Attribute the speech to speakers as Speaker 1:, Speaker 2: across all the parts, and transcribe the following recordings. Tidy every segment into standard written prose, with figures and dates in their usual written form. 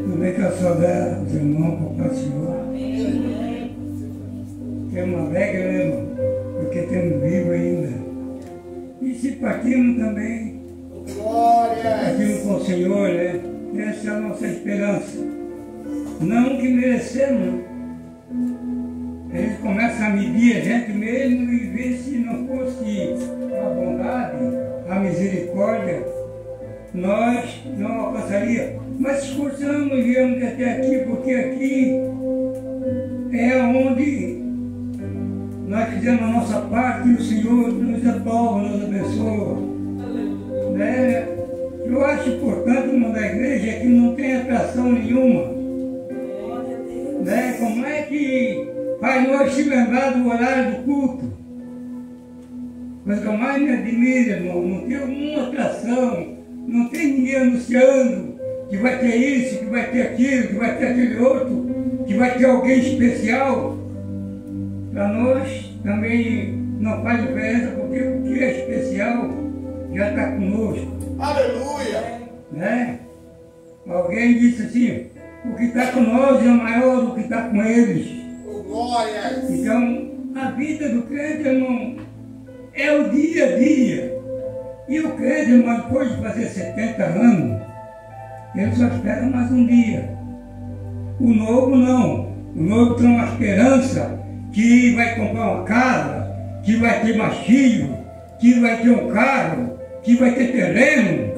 Speaker 1: Tudo bem que eu saudar os irmãos, papai do Senhor. Temos alegre, né, irmão? Porque temos vivo ainda. E se partimos também, partimos com o Senhor, né? Essa é a nossa esperança. Não que merecemos. Eles começam a medir a gente mesmo e ver se não fosse a bondade, a misericórdia, nós não alcançaríamos. Mas esforçamos e viemos até aqui, porque aqui é onde nós fizemos a nossa parte e o Senhor nos aprova, nos abençoa. Né? Eu acho importante uma da igreja é que não tem atração nenhuma. Né? Como é que faz nós se lembrar do horário do culto? Mas o que mais me admira, irmão, não tem alguma atração, não tem ninguém anunciando que vai ter isso, que vai ter aquilo, que vai ter aquele outro, que vai ter alguém especial. Para nós também não faz diferença, porque o que é especial já está conosco.
Speaker 2: Aleluia!
Speaker 1: Né? Alguém disse assim, o que está com nós é maior do que está com eles.
Speaker 2: Oh, glória!
Speaker 1: Então, a vida do crente, irmão, é o dia a dia. E o crente, irmão, depois de fazer 70 anos, ele só espera mais um dia. O novo não. O novo tem uma esperança que vai comprar uma casa, que vai ter mais filho, que vai ter um carro, que vai ter terreno.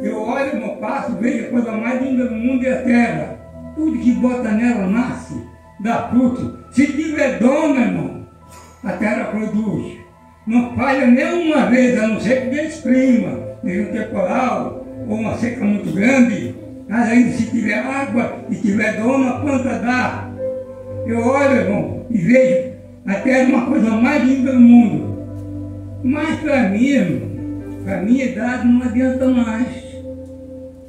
Speaker 1: Eu olho no passo, vejo a coisa mais linda do mundo é a terra. Tudo que bota nela nasce, dá fruto. Se tiver dona, irmão, a terra produz. Não falha nem uma vez, a não ser que desprima, nenhum temporal, ou uma seca muito grande. Mas ainda se tiver água e tiver dona, a planta dá. Eu olho, irmão, e vejo a terra uma coisa mais linda do mundo. Mas para mim, irmão, para minha idade não adianta mais.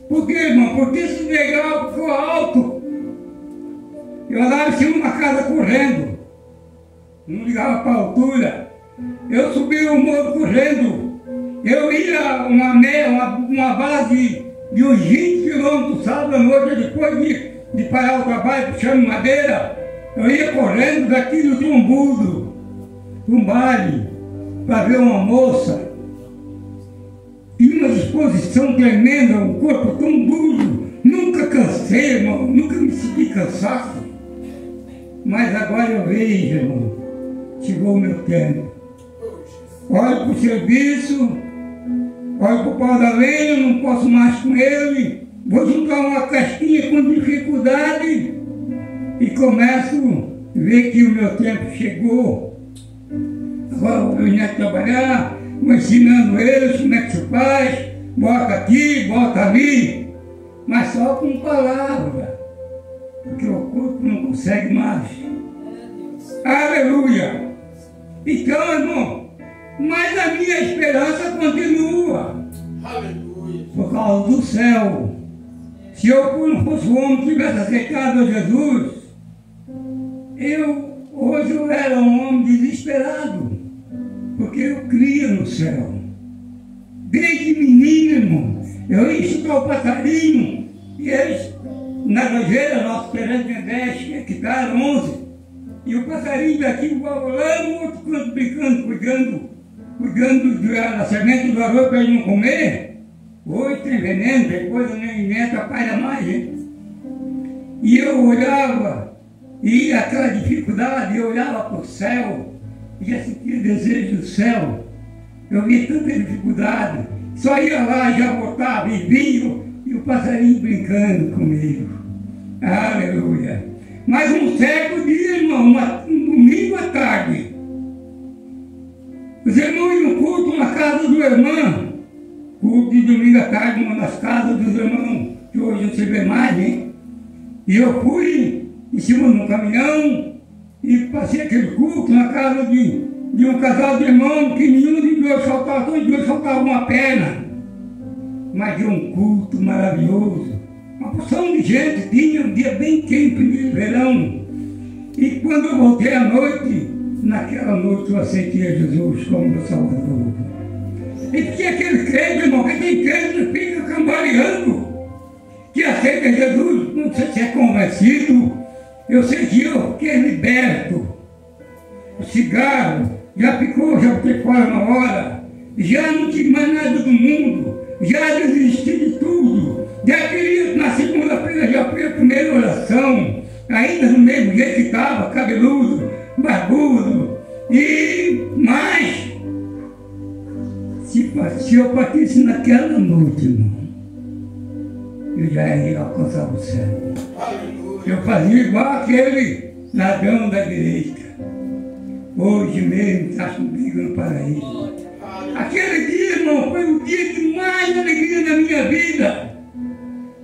Speaker 1: Por quê, irmão? Porque esse degrau ficou alto. Eu andava em cima de uma casa correndo. Não ligava para a altura. Eu subi o morro correndo. Eu ia uma base de uns 20 quilômetros sábado à noite, depois de parar o trabalho puxando madeira. Eu ia correndo daqui do Trombudo, um baile, para ver uma moça. E uma disposição tremenda, um corpo tão duro. Nunca cansei, irmão, nunca me senti cansado. Mas agora eu vejo, irmão, chegou o meu tempo. Olho para o serviço, olho para o pau da lenha, não posso mais com ele. Vou juntar uma casquinha com dificuldade e começo a ver que o meu tempo chegou. Agora eu vou vir trabalhar, vou ensinando eles como é que se faz, bota aqui, bota ali, mas só com palavra, porque o corpo não consegue mais. Aleluia! Então, irmão, mas a minha esperança continua.
Speaker 2: Aleluia!
Speaker 1: Por causa do céu. Se eu não fosse o homem que tivesse aceitado a Jesus, hoje eu era um homem desesperado, porque eu cria no céu. Desde menino, irmão, eu ia estudar o passarinho, e eles, na granjeira, nosso terreno tinha 10 hectares, 11, e o passarinho daqui voava lá no outro canto, brincando, cuidando da semente do arroz para ele não comer. Hoje tem veneno, depois eu nem alimento, atrapalha mais, hein? E eu olhava, e aquela dificuldade, eu olhava para o céu, e já sentia desejo do céu. Eu via tanta dificuldade, só ia lá, já voltava e vinha, e o passarinho brincando comigo. Aleluia! Mas um certo dia, irmão, um domingo à tarde, os irmãos iam no culto na casa do irmão, culto de domingo à tarde, uma das casas dos irmãos, que hoje não se vê mais, hein? E eu fui em cima de um caminhão e passei aquele culto na casa de um casal de irmãos que nenhum de dois faltava, todos dois faltavam uma perna. Mas de um culto maravilhoso. Uma porção de gente, tinha um dia bem quente de verão. E quando eu voltei à noite, naquela noite eu aceitei a Jesus como meu Salvador. E porque aquele crente, irmão, que tem crente que fica cambaleando, que aceita aceita Jesus, quando você é convencido, eu sei que eu fiquei liberto. O cigarro já fiquei fora na hora, já não tive mais nada do mundo, já desisti de tudo, já queria, na segunda-feira já fui a primeira oração, ainda do mesmo jeito que estava, cabeludo, barbudo, mas se eu partisse naquela noite, irmão, eu já ia alcançar o céu. Eu fazia igual aquele ladrão da direita. Hoje mesmo está comigo no paraíso. Aquele dia, irmão, foi o dia de mais alegria na minha vida.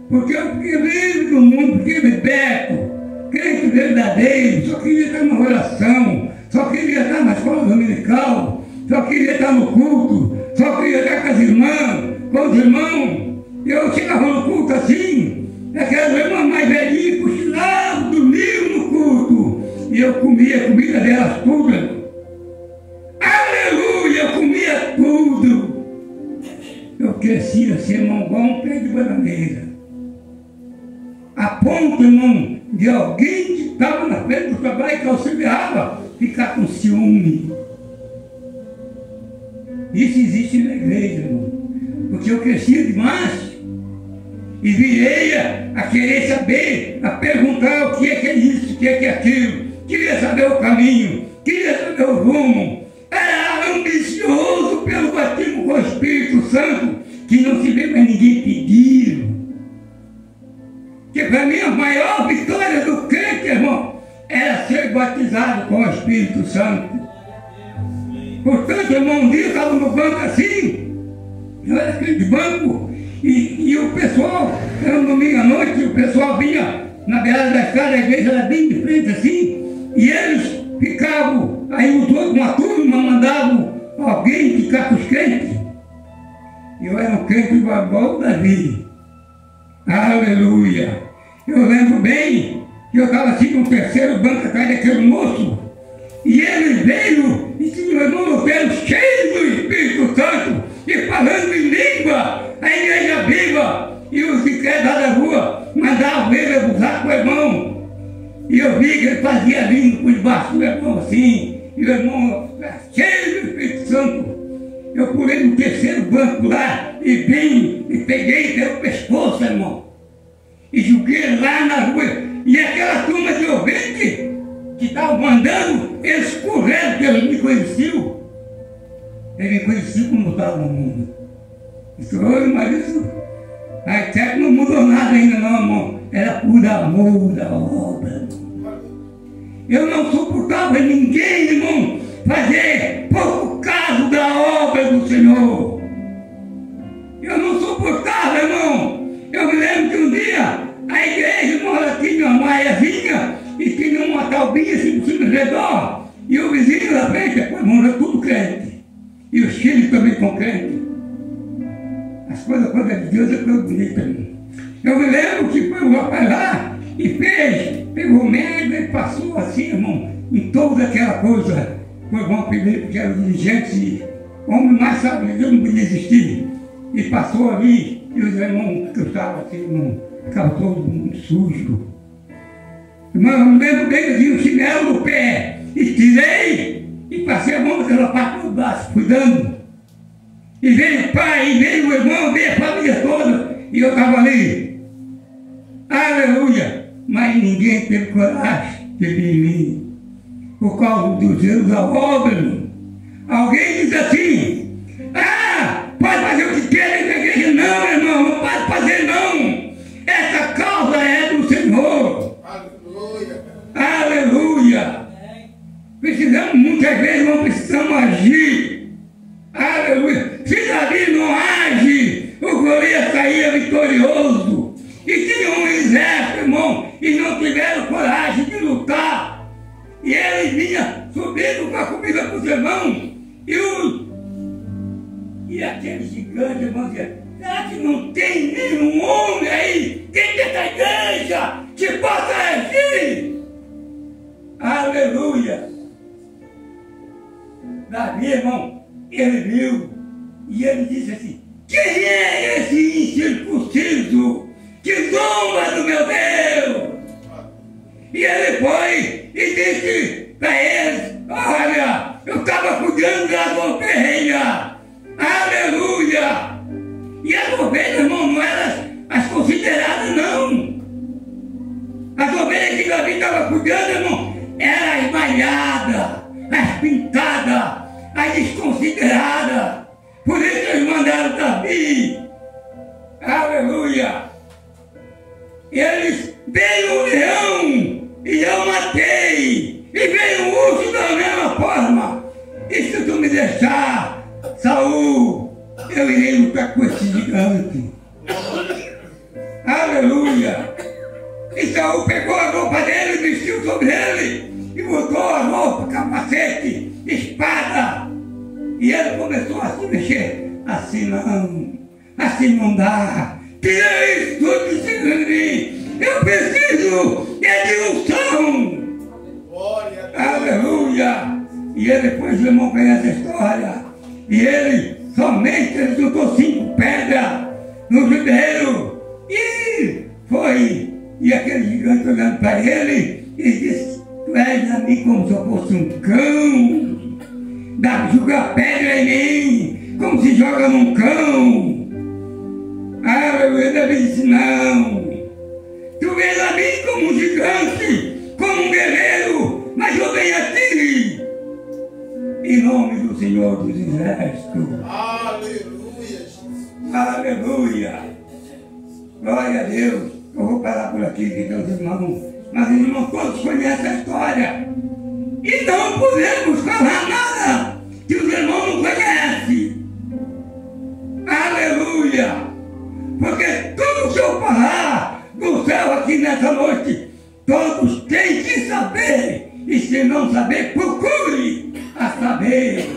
Speaker 1: Porque eu fiquei livre do mundo, fiquei liberto, crente verdadeiro, só queria estar na oração, só queria estar na escola dominical, só queria estar no culto, só queria estar com as irmãs, com os irmãos. Eu chegava no culto assim, aquelas irmãs mais velhinhas cochilavam, dormiam no culto, e eu comia a comida delas tudo. Aleluia, eu comia tudo. Eu crescia assim, irmão, igual um pé de bananeira. A ponto, irmão, de alguém que estava na frente do trabalho que auxiliava ficar com ciúme. Isso existe na igreja, irmão. Porque eu crescia demais e virei a querer saber, a perguntar o que é isso, o que é aquilo. Queria saber o caminho, queria saber o rumo. Era ambicioso pelo batismo com o Espírito Santo, que não se vê mais ninguém pedir. Que para mim a maior vitória do crente, irmão, era ser batizado com o Espírito Santo. Portanto, irmão, um dia eu estava no banco assim, eu era aquele banco, e o pessoal, era um domingo à noite, o pessoal vinha na beirada da estrada, a igreja era bem de frente assim, e eles ficavam, aí os outros, uma turma, mandavam alguém ficar com os crentes. Eu era um crente igual o Davi. Aleluia! Eu lembro bem que eu estava assim no terceiro banco atrás daquele moço, e ele veio e tinha o irmão no pé cheio do Espírito Santo e falando em língua, a igreja viva, e os incrédulos da rua mandavam ele abusar com o irmão. E eu vi que ele fazia língua por debaixo do irmão assim, e o irmão cheio do Espírito Santo. Eu pulei no terceiro banco lá e vim e peguei pelo pescoço, irmão, e joguei lá na rua. E aquela turma de ouvinte que estava mandando, eles correram, porque eles me conheciam. Eles me conheciam como estava no mundo. Isso, mas isso, até que não mudou nada ainda não, irmão. Era por amor da obra. Eu não suportava ninguém, irmão, fazer pouco caso da obra do Senhor. Eu não suportava, irmão. Eu me lembro que um dia a igreja, irmão, ela tinha uma maiazinha e tinha uma talbinha assim por cima do redor. E o vizinho da frente, irmão, era tudo crente. E os filhos também com crente. As coisas de Deus é coisa bonita, irmão. Eu me lembro que foi o rapaz lá e pegou merda e passou assim, irmão, em toda aquela coisa. Foi bom primeiro porque era dirigente e homem mais sabe, Deus não podia existir. E passou ali, e os irmãos que eu estava assim, irmão, ficava todo mundo sujo. Irmão, eu me lembro bem que eu tinha um chinelo no pé, estirei e passei a mão naquela parte do braço, cuidando. E veio o pai, e veio o irmão, veio a família toda, e eu estava ali. Aleluia! Mas ninguém teve coragem de vir em mim, por causa dos erros da obra, irmão. Alguém diz assim: ah, pode fazer o que quer na igreja. Não, irmão, não pode fazer não. Essa causa é do Senhor. Aleluia. Aleluia. Precisamos, muitas vezes, não precisamos agir. Aleluia. Se Davi não age, o Golias saía vitorioso. E tinha um exército, irmão, e não tiveram coragem de lutar. E ele vinha subindo com a comida para os irmãos. E aquele gigante, irmão, dizia: será que não tem nenhum homem aí dentro da igreja que possa agir? Aleluia! Davi, irmão, ele viu e ele disse assim: quem é esse incircunciso que zomba do meu Deus. E ele foi e disse para eles, olha, eu estava cuidando das ovelhas. Aleluia! E as ovelhas, irmão, não eram as consideradas, não. As ovelhas que Davi estava cuidando, irmão, eram as malhadas, as pintadas, as desconsideradas. Por isso eles mandaram Davi. Aleluia! Eles, veio o leão e eu matei. E veio o urso da mesma forma. E se tu me deixar, Saul, eu irei lutar com esse gigante. Aleluia! E Saul pegou a roupa dele, vestiu sobre ele, e botou a roupa, capacete, espada. E ele começou a se mexer. Assim não dá. Tira isso tudo de cima de mim. Eu preciso de unção. Aleluia! E ele depois, o irmão conhece a história. E ele juntou 5 pedras no judeiro. E foi. E aquele gigante olhando para ele e disse, tu és a mim como se eu fosse um cão. Joga pedra em mim, como se joga num cão. Aleluia, Davi disse, não. Tu vês a mim como um gigante, como um guerreiro, mas eu venho a ti. Em nome do Senhor dos Exércitos.
Speaker 2: Aleluia.
Speaker 1: Aleluia. Glória a Deus. Eu vou parar por aqui, que Deus irmãos. Mas os irmãos todos conhecem a história. E não podemos falar nada que os irmãos não conhecem. Aleluia. Porque tudo que eu falar do céu aqui nessa noite, todos têm que saber. E se não saber, procure a saber.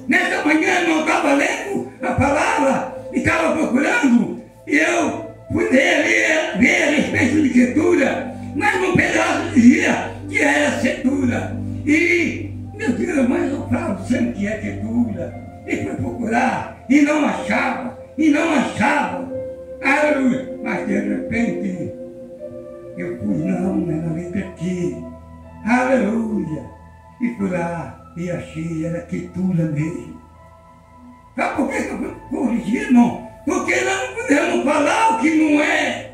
Speaker 1: Nessa manhã eu não estava lendo a palavra e estava procurando. E eu fui ver a respeito de quietura, mas num pedaço dizia que era setura. E meu Deus, mas eu falo sempre que é quietura. E fui procurar e não achava. Aleluia. Mas de repente eu fui, não, era letra aqui. Aleluia. E fui lá e achei, era quietura mesmo. Sabe por que eu fui corrigir, irmão? Porque nós não podemos falar o que não é.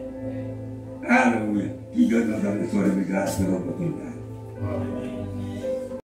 Speaker 1: Aleluia. Que Deus nos abençoe. Obrigado pela oportunidade.